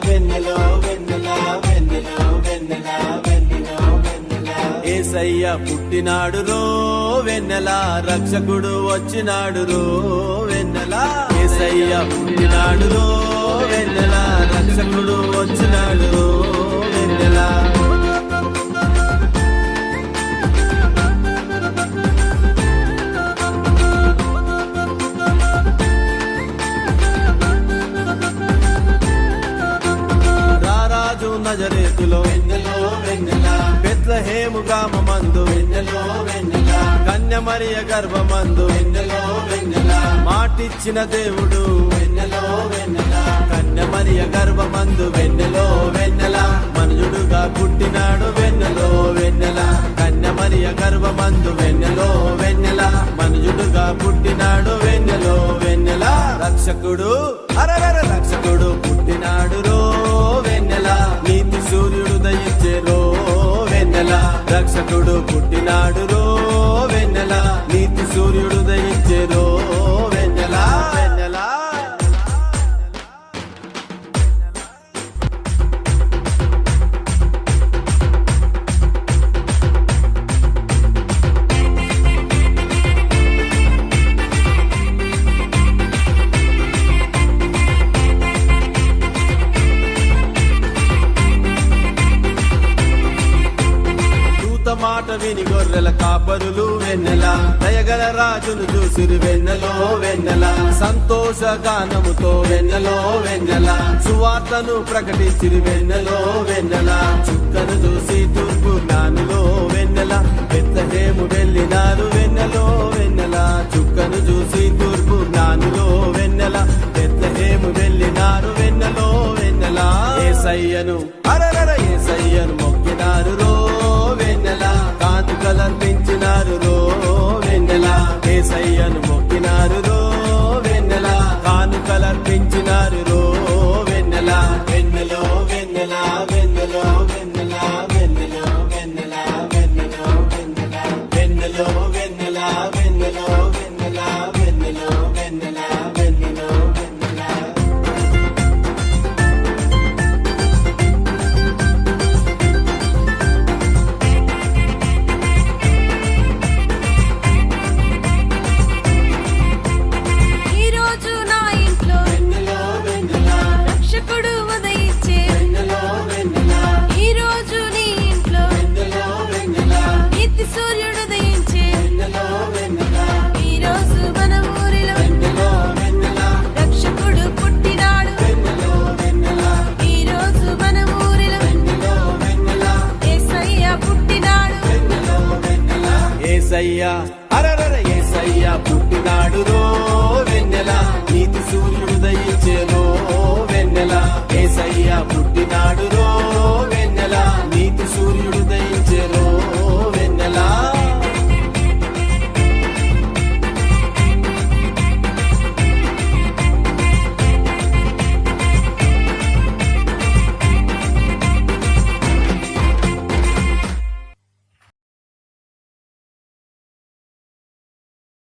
వెన్నెలో వెన్నెలా వెన్నెలో వెన్నెలా వెన్నెలో వెన్నెలా యేసయ్య పుట్టినాడు రో వెన్నెలా రక్షకుడు వచ్చినాడు రో వెన్నెలా యేసయ్య పుట్టినాడు రో వెన్నెలా రక్షకుడు వచ్చినాడు రో వెన్నెలా నజరేతులో వెన్నెలో వెన్నెలా బెత్లెహేము గ్రామమందు వెన్నెలో వెన్నెలా కన్య మరియ గర్భమందు వెన్నెలో వెన్నెలా మాటిచ్చిన దేవుడు వెన్నెలో వెన్నెలా కన్య మరియ గర్భమందు వెన్నెలో వెన్నెలా మనుజుడుగా పుట్టినాడు వెన్నెలో వెన్నెలా కన్య మరియ గర్భమందు వెన్నెలో వెన్నెలా మనుజుడుగా పుట్టినాడు వెన్నెలో వెన్నెలా రక్షకుడు అరవర రక్షకుడు పుట్టినాడు రో వెన్నెలా నీతి సూర్యుడు దయించే రో వెన్నెలా రక్షకుడు పుట్టినాడు రో వెన్నెలా నీతి సూర్యుడు దయించే రో వెన్నెలా వెన్నెలా మాట విని గొర్రెల కాపరులు వెన్నెలా దయగల రాజును చూసిరు వెన్నెలో వెన్నెలా సంతోష గానముతో వెన్నెలో వెన్నెలా సువార్తను ప్రకటించిరు వెన్నెలో వెన్నెలా చుక్కను చూసి తూర్పు జ్ఞానులో వెన్నెలా బెత్లెహేము వెళ్ళినారు వెన్నెలో వెన్నెలా చుక్కను చూసి తూర్పు జ్ఞానులో వెన్నెలా బెత్లెహేము వెళ్ళినారు వెన్నెలో వెన్నెలా యేసయ్యను అరరర యేసయ్యను మొక్కినారు రో వెన్నెలా కానుకలందించినారు రో వెన్నెలా యేసయ్యను మొక్కినారు రో వెన్నెలా కానుకలందించినారు రో వెన్నెలా వెన్నెలో